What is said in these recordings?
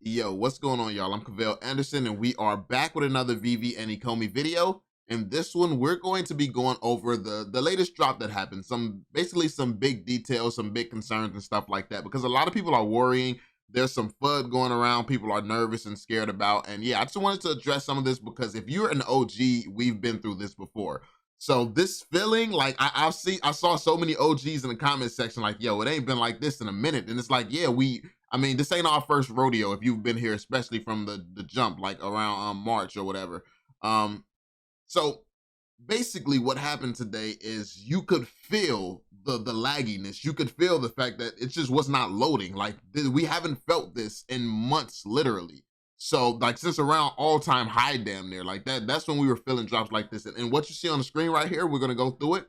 Yo, what's going on, y'all? I'm Cavell Anderson, and we are back with another VeVe and Ecomi video. In this one, we're going to be going over the latest drop that happened. Basically some big details, some big concerns and stuff like that, because a lot of people are worrying. There's some FUD going around. People are nervous and scared about. And yeah, I just wanted to address some of this because if you're an OG, we've been through this before. So this feeling, like I saw so many OGs in the comment section like, yo, it ain't been like this in a minute. And it's like, yeah, I mean, this ain't our first rodeo if you've been here, especially from the jump, like around March or whatever. So basically what happened today is you could feel the lagginess. You could feel the fact that it just was not loading. Like we haven't felt this in months, literally. So like since around all-time high damn near, like that's when we were feeling drops like this. And what you see on the screen right here, we're gonna go through it.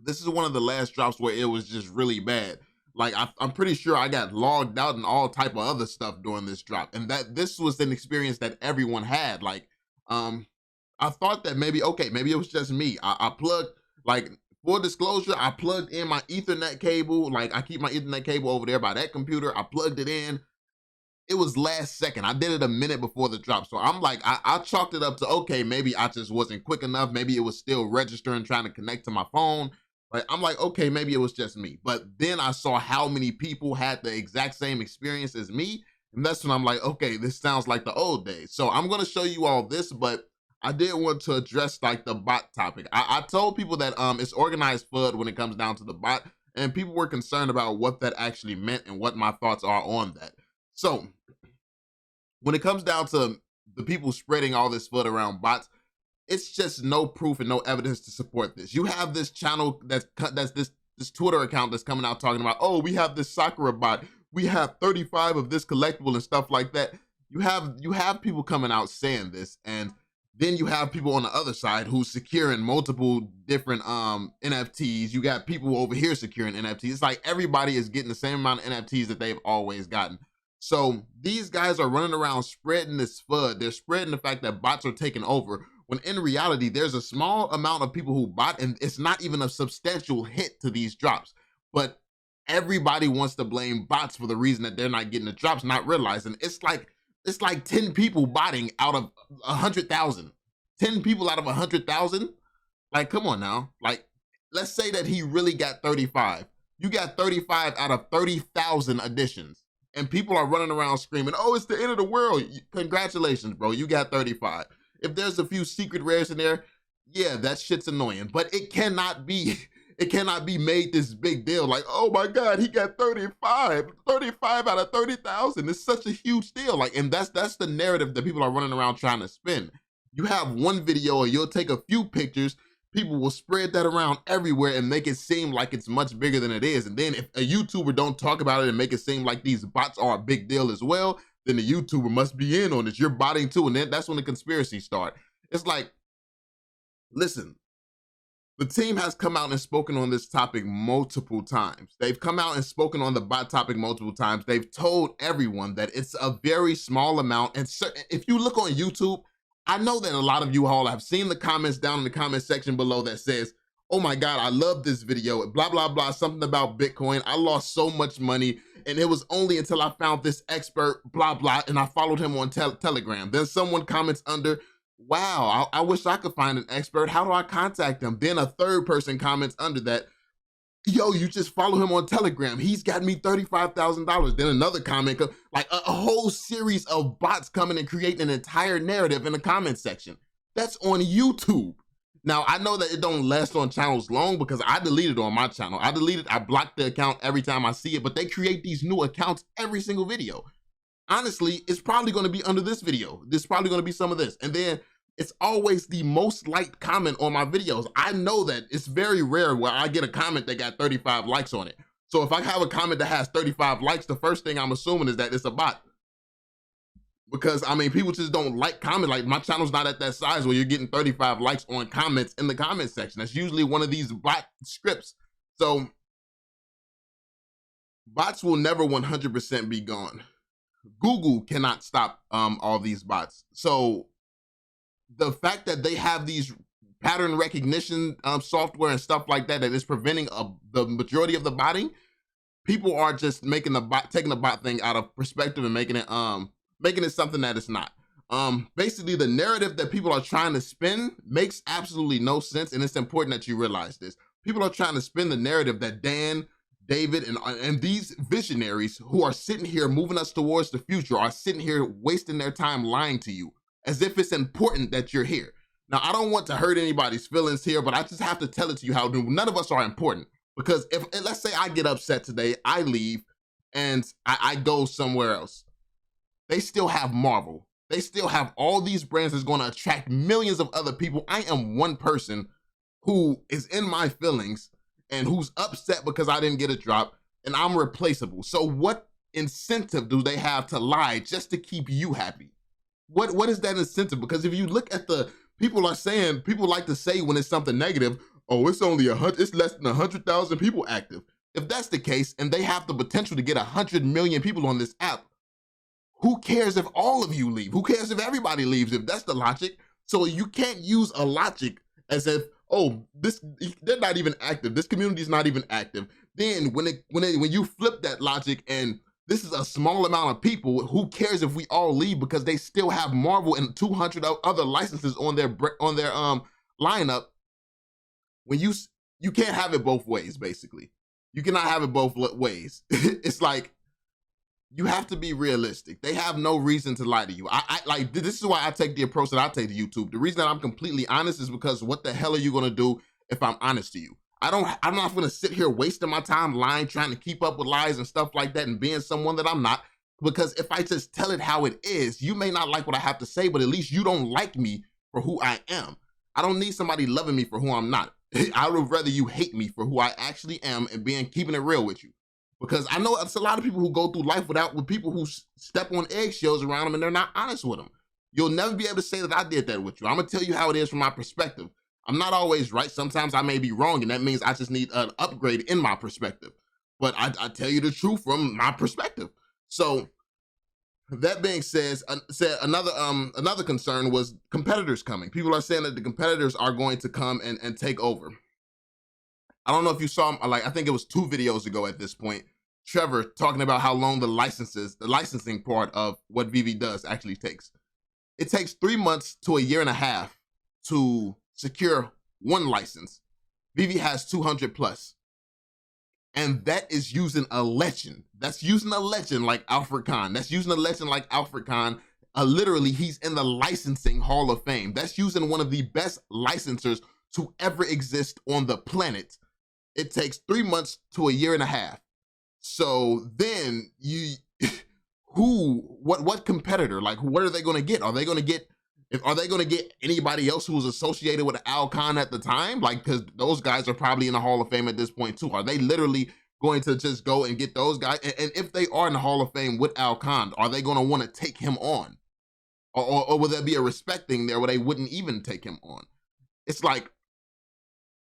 This is one of the last drops where it was just really bad. Like I'm pretty sure I got logged out and all type of other stuff during this drop, and that this was an experience that everyone had. Like, I thought that maybe it was just me. I plugged, like, full disclosure, I plugged in my Ethernet cable. Like I keep my Ethernet cable over there by that computer. I plugged it in. It was last second. I did it a minute before the drop, so I'm like, I chalked it up to okay, maybe I just wasn't quick enough. Maybe it was still registering, trying to connect to my phone. Like, I'm like, okay, maybe it was just me. But then I saw how many people had the exact same experience as me. And that's when I'm like, okay, this sounds like the old days. So I'm going to show you all this, but I did want to address like the bot topic. I told people that it's organized FUD when it comes down to the bot, and people were concerned about what that actually meant and what my thoughts are on that. So when it comes down to the people spreading all this FUD around bots, it's just no proof and no evidence to support this. You have this channel that's this Twitter account that's coming out talking about, oh, we have this Sakura bot, we have 35 of this collectible and stuff like that. You have people coming out saying this, and then you have people on the other side who's securing multiple different NFTs. You got people over here securing NFTs. It's like everybody is getting the same amount of NFTs that they've always gotten. So these guys are running around spreading this FUD. They're spreading the fact that bots are taking over, when in reality, there's a small amount of people who bot, and it's not even a substantial hit to these drops. But everybody wants to blame bots for the reason that they're not getting the drops, not realizing it's like 10 people botting out of 100,000. 10 people out of 100,000? Like, come on now. Like, let's say that he really got 35. You got 35 out of 30,000 additions. And people are running around screaming, oh, it's the end of the world. Congratulations, bro. You got 35. If there's a few secret rares in there, yeah, that shit's annoying. But it cannot be made this big deal. Like, oh my God, he got 35 out of 30,000. It's such a huge deal. Like, and that's the narrative that people are running around trying to spin. You have one video, or you'll take a few pictures, people will spread that around everywhere and make it seem like it's much bigger than it is. And then if a YouTuber don't talk about it and make it seem like these bots are a big deal as well, then the YouTuber must be in on it. You're botting too, and then that's when the conspiracies start. It's like, listen, the team has come out and spoken on this topic multiple times. They've come out and spoken on the bot topic multiple times. They've told everyone that it's a very small amount. And if you look on YouTube, I know that a lot of you all have seen the comments down in the comment section below that says, oh my God, I love this video, blah, blah, blah, something about Bitcoin. I lost so much money, and it was only until I found this expert, blah, blah, and I followed him on Telegram. Then someone comments under, wow, I wish I could find an expert. How do I contact him? Then a third person comments under that, yo, you just follow him on Telegram. He's got me $35,000. Then another comment, like a whole series of bots coming and creating an entire narrative in the comment section. That's on YouTube. Now, I know that it don't last on channels long because I deleted it on my channel. I blocked the account every time I see it, but they create these new accounts every single video. Honestly, it's probably going to be under this video. There's probably going to be some of this. And then it's always the most liked comment on my videos. I know that it's very rare where I get a comment that got 35 likes on it. So if I have a comment that has 35 likes, the first thing I'm assuming is that it's a bot. Because, I mean, people just don't like comment. Like, my channel's not at that size where you're getting 35 likes on comments in the comment section. That's usually one of these bot scripts. So bots will never 100% be gone. Google cannot stop all these bots. So the fact that they have these pattern recognition software and stuff like that that is preventing the majority of the botting, people are just making taking the bot thing out of perspective and making it something that it's not. Basically the narrative that people are trying to spin makes absolutely no sense, and it's important that you realize this. People are trying to spin the narrative that Dan, David, and these visionaries who are sitting here moving us towards the future are sitting here wasting their time lying to you as if it's important that you're here. Now, I don't want to hurt anybody's feelings here, but I just have to tell it to you how none of us are important. Because if, let's say I get upset today, I leave, and I go somewhere else, they still have Marvel. They still have all these brands that's gonna attract millions of other people. I am one person who is in my feelings and who's upset because I didn't get a drop, and I'm replaceable. So what incentive do they have to lie just to keep you happy? What is that incentive? Because if you look at people like to say when it's something negative, oh, it's less than 100,000 people active. If that's the case, and they have the potential to get 100 million people on this app, who cares if all of you leave? Who cares if everybody leaves, if that's the logic? So you can't use a logic as if, oh, they're not even active. This community is not even active. Then when you flip that logic and this is a small amount of people, who cares if we all leave, because they still have Marvel and 200 other licenses on their lineup. When you can't have it both ways, basically. You cannot have it both ways. It's like, you have to be realistic. They have no reason to lie to you. This is why I take the approach that I take to YouTube. The reason that I'm completely honest is because what the hell are you gonna do if I'm honest to you? I'm not gonna sit here wasting my time lying, trying to keep up with lies and stuff like that and being someone that I'm not. Because if I just tell it how it is, you may not like what I have to say, but at least you don't like me for who I am. I don't need somebody loving me for who I'm not. I would rather you hate me for who I actually am and keeping it real with you. Because I know it's a lot of people who go through life with people who step on eggshells around them and they're not honest with them. You'll never be able to say that I did that with you. I'm gonna tell you how it is from my perspective. I'm not always right. Sometimes I may be wrong, and that means I just need an upgrade in my perspective. But I tell you the truth from my perspective. So that being said, another concern was competitors coming. People are saying that the competitors are going to come and take over. I don't know if you saw, I think it was 2 videos ago at this point, Trevor talking about how long the licensing part of what VeVe does actually takes. It takes 3 months to a year and a half to secure one license. VeVe has 200 plus. And that is using a legend. That's using a legend like Alfred Kahn. That's using a legend like Alfred Kahn. Literally, he's in the licensing Hall of Fame. That's using one of the best licensors to ever exist on the planet. It takes 3 months to a year and a half. So then what competitor, like what are they gonna get? Are they gonna get anybody else who was associated with Al Khan at the time? Like, because those guys are probably in the Hall of Fame at this point too. Are they literally going to just go and get those guys? And if they are in the Hall of Fame with Al Khan, are they gonna wanna take him on? Or will there be a respect thing there where they wouldn't even take him on? It's like,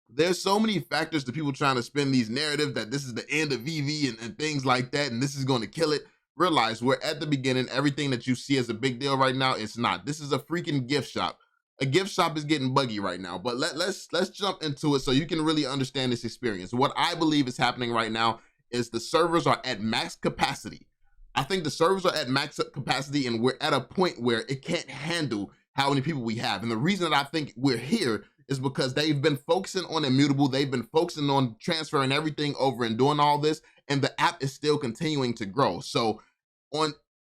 there's so many factors to people trying to spin these narratives that this is the end of VeVe and things like that, and this is going to kill it. Realize we're at the beginning. Everything that you see as a big deal right now, it's not. This is a freaking gift shop. A gift shop is getting buggy right now, but let's jump into it so you can really understand this experience. What I believe is happening right now is the servers are at max capacity. I think the servers are at max capacity, and we're at a point where it can't handle how many people we have. And the reason that I think we're here is because they've been focusing on Immutable. They've been focusing on transferring everything over and doing all this, and the app is still continuing to grow. So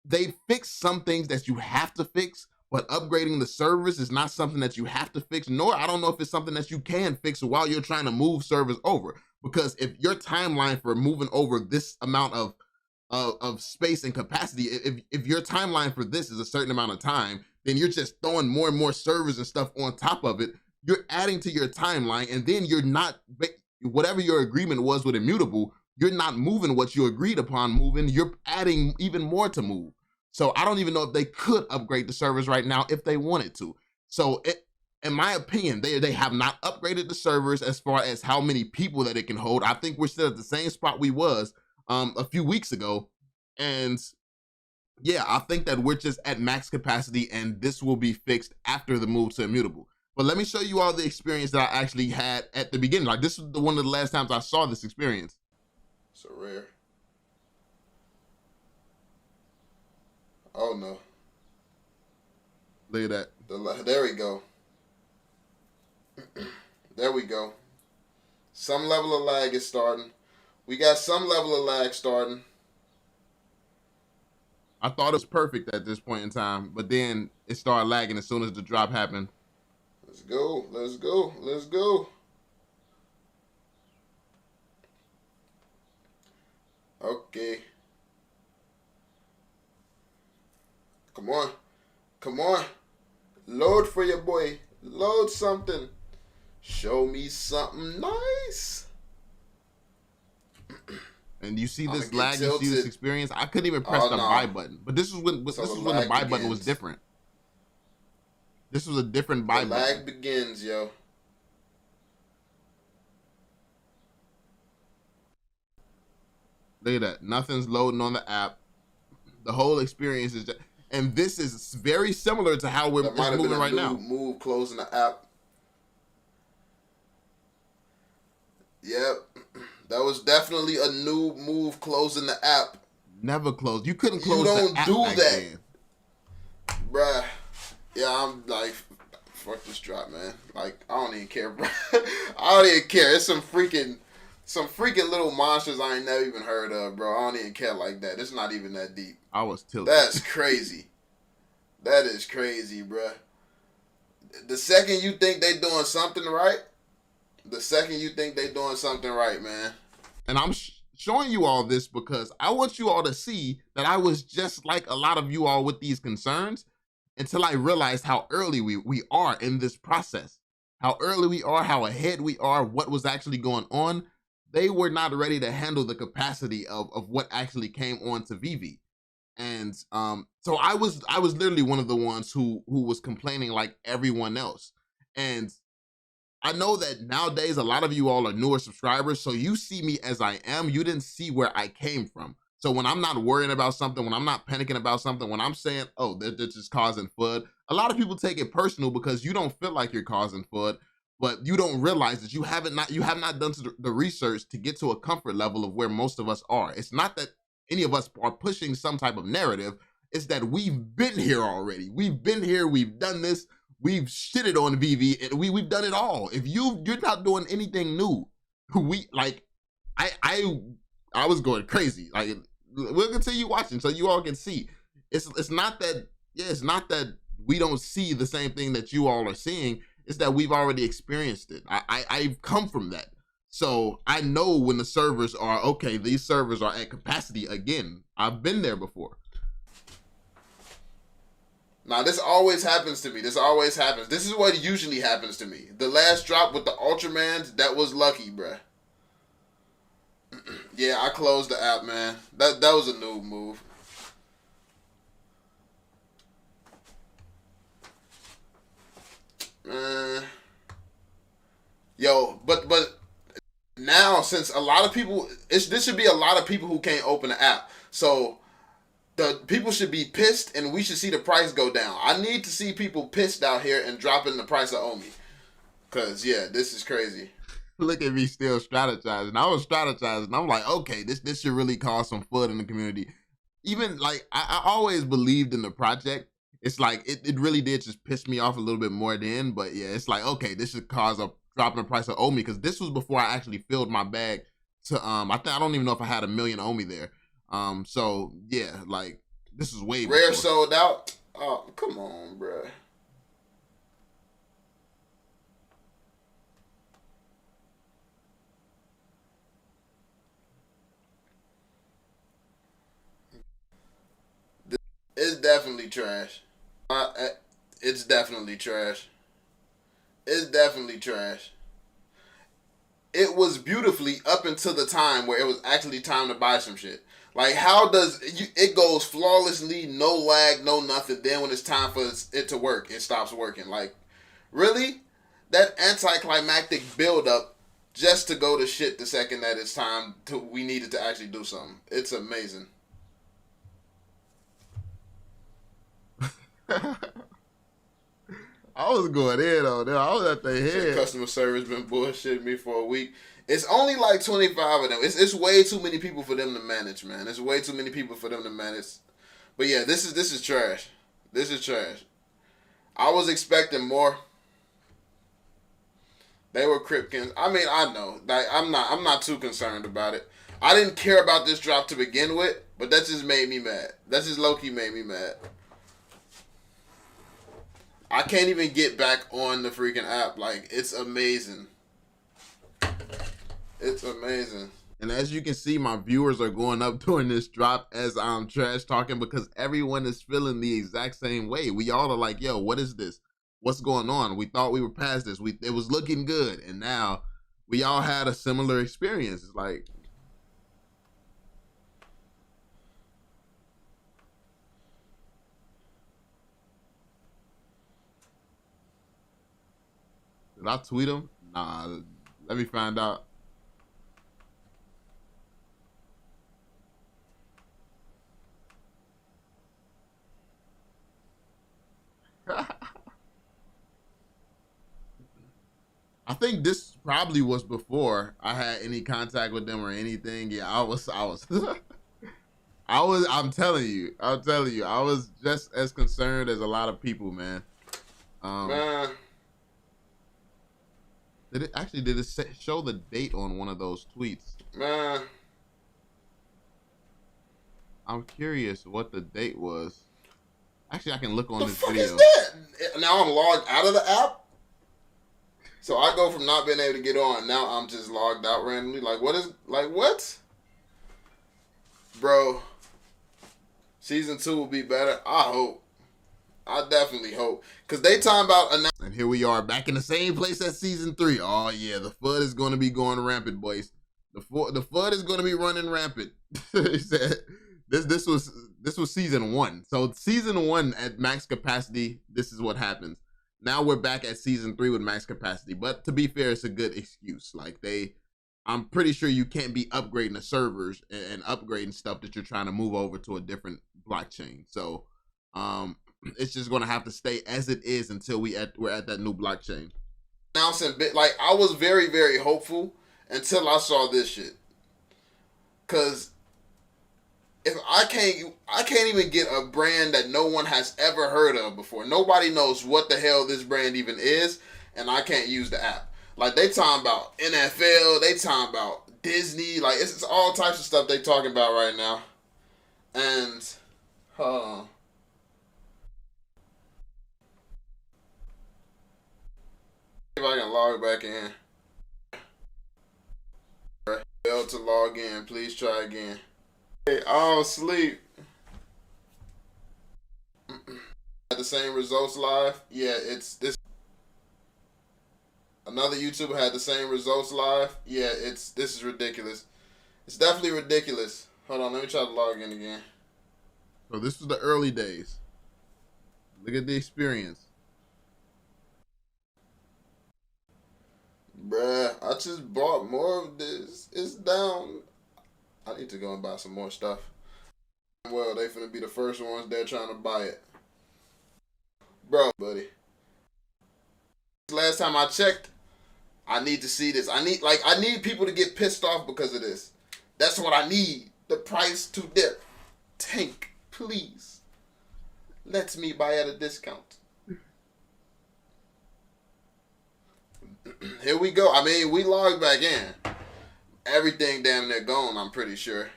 they fixed some things that you have to fix, but upgrading the servers is not something that you have to fix, nor I don't know if it's something that you can fix while you're trying to move servers over. Because if your timeline for moving over this amount of space and capacity, if your timeline for this is a certain amount of time, then you're just throwing more and more servers and stuff on top of it. You're adding to your timeline, and then you're not, whatever your agreement was with Immutable, you're not moving what you agreed upon moving, you're adding even more to move. So I don't even know if they could upgrade the servers right now if they wanted to. So in my opinion, they have not upgraded the servers as far as how many people that it can hold. I think we're still at the same spot we was a few weeks ago. And yeah, I think that we're just at max capacity, and this will be fixed after the move to Immutable. But let me show you all the experience that I actually had at the beginning. Like, this was one of the last times I saw this experience. So rare. Oh no. Look at that. There we go. There we go. Some level of lag is starting. We got some level of lag starting. I thought it was perfect at this point in time, but then it started lagging as soon as the drop happened. Let's go. Let's go. Let's go. Okay. Come on. Come on. Load for your boy. Load something. Show me something nice. And you see this lag, you see this experience. I couldn't even press the buy button. But this is when the buy button was different. This was a different buy button. The lag begins, yo. Look at that. Nothing's loading on the app. The whole experience is just, and this is very similar to how we're moving right now. Move closing the app. Yep. That was definitely a new move closing the app. Never closed. You couldn't close the app. You don't do that. Then. Bruh. Yeah, I'm like, fuck this drop, man. Like, I don't even care, bro. I don't even care. It's some freaking little monsters I ain't never even heard of, bro. I don't even care like that. It's not even that deep. I was tilted. That's crazy. That is crazy, bro. The second you think they doing something right, man. And I'm showing you all this because I want you all to see that I was just like a lot of you all with these concerns until I realized how early we are in this process. How early we are, how ahead we are, what was actually going on. They were not ready to handle the capacity of what actually came on to VeVe. And so I was literally one of the ones who was complaining like everyone else. And I know that nowadays a lot of you all are newer subscribers, so you see me as I am. You didn't see where I came from. So when I'm not worrying about something, when I'm not panicking about something, when I'm saying, oh, they're just causing FUD, a lot of people take it personal because you don't feel like you're causing FUD, but you don't realize that you have not done the research to get to a comfort level of where most of us are. It's not that any of us are pushing some type of narrative. It's that we've been here already. We've been here. We've done this. We've shitted on VeVe, and we've done it all. If you're not doing anything new, I was going crazy. Like, we'll continue watching so you all can see. It's not that we don't see the same thing that you all are seeing. It's that we've already experienced it. I've come from that. So I know when the servers are, okay, these servers are at capacity again. I've been there before. Now, this always happens to me. This always happens. This is what usually happens to me. The last drop with the Ultramans, that was lucky, bruh. Yeah, I closed the app, man. That was a noob move. Yo, but now, since a lot of people, this should be a lot of people who can't open the app. So the people should be pissed, and we should see the price go down. I need to see people pissed out here and dropping the price of Omi. Because, yeah, this is crazy. Look at me still strategizing. I was strategizing. I'm like, okay, this should really cause some FUD in the community. Even, like, I always believed in the project. It's like, it really did just piss me off a little bit more then. But, yeah, it's like, okay, this should cause a drop in the price of Omi. Because this was before I actually filled my bag to, I don't even know if I had 1 million Omi there. So yeah, like, this is way rare before. Sold out. Oh, come on, bruh. It's definitely trash. It's definitely trash. It's definitely trash. It was beautifully up until the time where it was actually time to buy some shit. Like, how does it goes flawlessly, no lag, no nothing. Then when it's time for it to work, it stops working. Like, really? That anticlimactic buildup just to go to shit the second that it's time to we needed to actually do something. It's amazing. I was going in on there. I was at the head. Customer service been bullshitting me for a week. It's only like 25 of them. It's way too many people for them to manage, man. It's way too many people for them to manage. But yeah, this is trash. This is trash. I was expecting more. They were Kripkins. I mean, I know. Like, I'm not too concerned about it. I didn't care about this drop to begin with, but that just made me mad. That just low-key made me mad. I can't even get back on the freaking app. Like, it's amazing. It's amazing. And as you can see, my viewers are going up during this drop as I'm trash talking because everyone is feeling the exact same way. We all are like, yo, what is this? What's going on? We thought we were past this. It was looking good. And now we all had a similar experience. It's like, did I tweet him? Nah, let me find out. I think this probably was before I had any contact with them or anything. Yeah, I was, I'm telling you, I was just as concerned as a lot of people, man. Man. Did it show the date on one of those tweets? Man. I'm curious what the date was. Actually, I can look on this video. What the fuck is that? Now I'm logged out of the app? So I go from not being able to get on, now I'm just logged out randomly. Like, what? Bro, season 2 will be better. I hope. I definitely hope. Because they talking about... And here we are, back in the same place as season 3. Oh, yeah, the FUD is going to be going rampant, boys. The FUD is going to be running rampant. He said... This was season 1. So season 1 at max capacity, this is what happens. Now we're back at season 3 with max capacity. But to be fair, it's a good excuse. Like I'm pretty sure you can't be upgrading the servers and upgrading stuff that you're trying to move over to a different blockchain. So it's just gonna have to stay as it is until we're at that new blockchain. Announcing like I was very, very hopeful until I saw this shit. Cause if I can't even get a brand that no one has ever heard of before. Nobody knows what the hell this brand even is, and I can't use the app. Like, they talking about NFL, they talking about Disney, like, it's all types of stuff they talking about right now. And, see if I can log back in. Failed to log in, please try again. Hey, I'll sleep. Had the same results live. Yeah, it's this. Another YouTuber had the same results live. Yeah, this is ridiculous. It's definitely ridiculous. Hold on, let me try to log in again. So this was the early days. Look at the experience. Bruh, I just bought more of this. It's down. I need to go and buy some more stuff. Well, they finna be the first ones there trying to buy it. Bro, buddy. Last time I checked, I need to see this. I need people to get pissed off because of this. That's what I need. The price to dip. Tank, please. Let me buy at a discount. Here we go. I mean, we logged back in. Everything damn near gone, I'm pretty sure.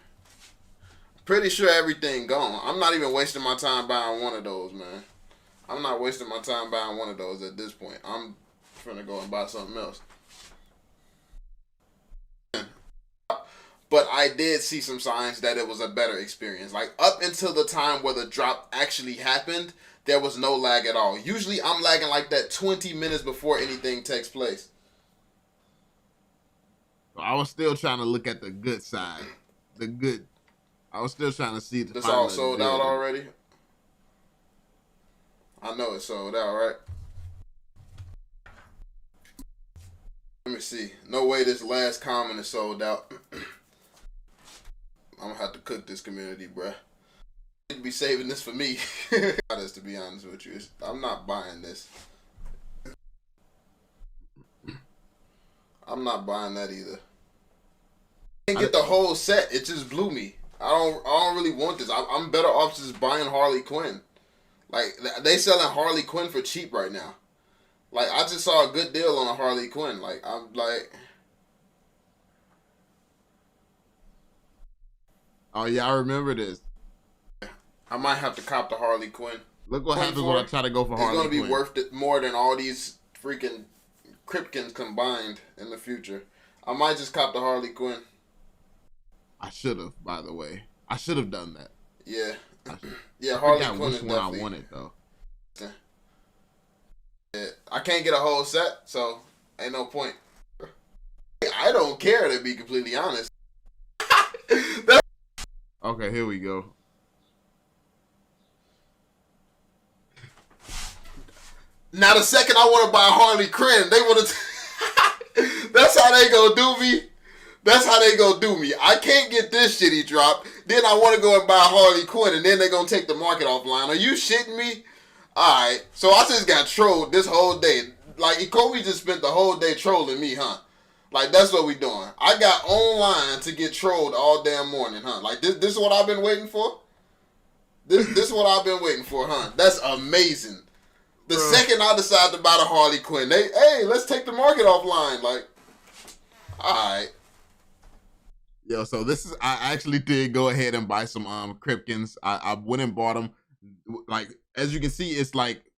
Pretty sure everything gone. I'm not even wasting my time buying one of those, man. I'm not wasting my time buying one of those at this point. I'm finna go and buy something else. But I did see some signs that it was a better experience. Like, up until the time where the drop actually happened, there was no lag at all. Usually I'm lagging like that 20 minutes before anything takes place. I was still trying to look at the good side. I was still trying to see the. This all sold out already? I know it's sold out, right? Let me see. No way this last comment is sold out. I'm gonna have to cook this community, bruh. I need to be saving this for me. To be honest with you, I'm not buying this. I'm not buying that either. I didn't get the whole set. It just blew me. I don't really want this. I'm better off just buying Harley Quinn. Like they selling Harley Quinn for cheap right now. Like I just saw a good deal on a Harley Quinn. Like I'm like, Oh yeah, I remember this. I might have to cop the Harley Quinn. Look what happens when I try to go for Harley It's gonna be Quinn. worth it more than all these freaking Kripkins combined in the future. I might just cop the Harley Quinn. I should have, by the way. I should have done that. Yeah, I yeah. I Harley forgot Quinn which is one I definitely. wanted though. Yeah, I can't get a whole set, so ain't no point. I don't care, to be completely honest. Okay, here we go. Now the second I want to buy Harley Quinn, they want to. That's how they gonna do me. That's how they gonna do me. I can't get this shitty drop. Then I want to go and buy Harley Quinn, and then they gonna take the market offline. Are you shitting me? All right. So I just got trolled this whole day. Like Ecomi just spent the whole day trolling me, huh? Like that's what we doing. I got online to get trolled all damn morning, huh? Like this is what I've been waiting for. This is what I've been waiting for, huh? That's amazing. The second I decide to buy the Harley Quinn, hey, let's take the market offline. Like, all right. Yo, so this is, I actually did go ahead and buy some Kripkins. I went and bought them. Like, as you can see, it's like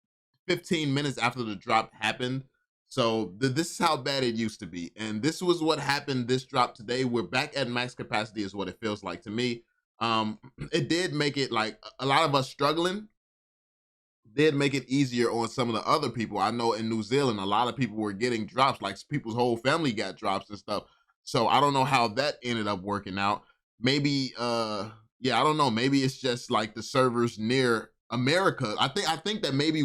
15 minutes after the drop happened. So this is how bad it used to be. And this was what happened this drop today. We're back at max capacity is what it feels like to me. It did make it like a lot of us struggling did make it easier on some of the other people. I know in New Zealand, a lot of people were getting drops, like people's whole family got drops and stuff. So I don't know how that ended up working out. Maybe, yeah, I don't know. Maybe it's just like the servers near America. I think that maybe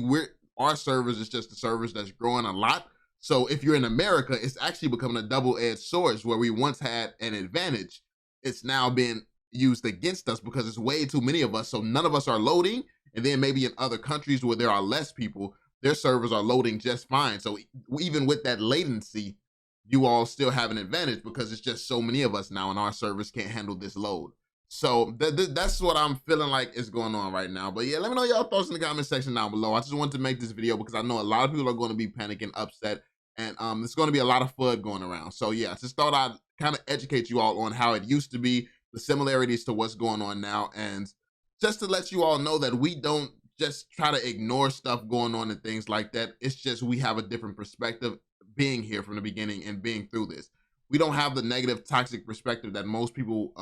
our servers is just the servers that's growing a lot. So if you're in America, it's actually becoming a double-edged sword where we once had an advantage. It's now being used against us because it's way too many of us. So none of us are loading. And then maybe in other countries where there are less people, their servers are loading just fine. So even with that latency, you all still have an advantage because it's just so many of us now and our servers can't handle this load. So that's what I'm feeling like is going on right now. But yeah, let me know y'all thoughts in the comment section down below. I just wanted to make this video because I know a lot of people are going to be panicking, upset, and it's going to be a lot of FUD going around. So yeah, just thought I'd kind of educate you all on how it used to be, the similarities to what's going on now, and just to let you all know that we don't just try to ignore stuff going on and things like that. It's just we have a different perspective being here from the beginning and being through this. We don't have the negative, toxic perspective that most people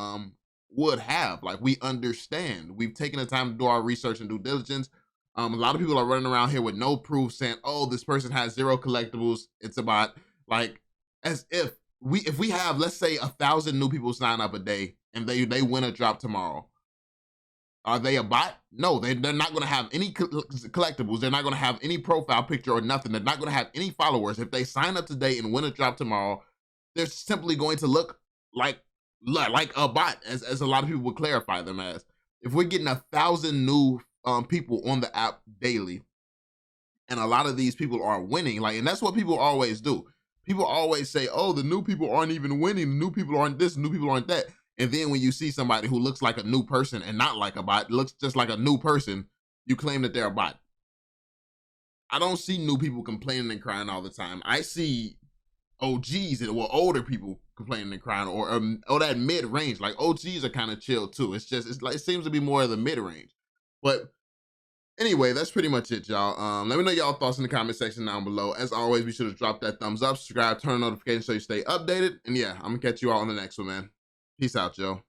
would have. Like, we understand. We've taken the time to do our research and due diligence. A lot of people are running around here with no proof saying, oh, this person has 0 collectibles. It's about, like, as if we have, let's say, 1,000 new people sign up a day and they win a drop tomorrow. Are they a bot? No, they're not going to have any collectibles. They're not going to have any profile picture or nothing. They're not going to have any followers. If they sign up today and win a drop tomorrow, they're simply going to look like a bot, as a lot of people would clarify them as. If we're getting 1,000 new people on the app daily, and a lot of these people are winning, like, and that's what people always do. People always say, oh, the new people aren't even winning. The new people aren't this, new people aren't that. And then when you see somebody who looks like a new person and not like a bot, looks just like a new person, you claim that they're a bot. I don't see new people complaining and crying all the time. I see OGs and older people complaining and crying, or that mid range. Like OGs are kind of chill too. It's like it seems to be more of the mid range. But anyway, that's pretty much it, y'all. Let me know y'all thoughts in the comment section down below. As always, be sure to drop that thumbs up, subscribe, turn on notifications so you stay updated. And yeah, I'm gonna catch you all on the next one, man. Peace out, yo.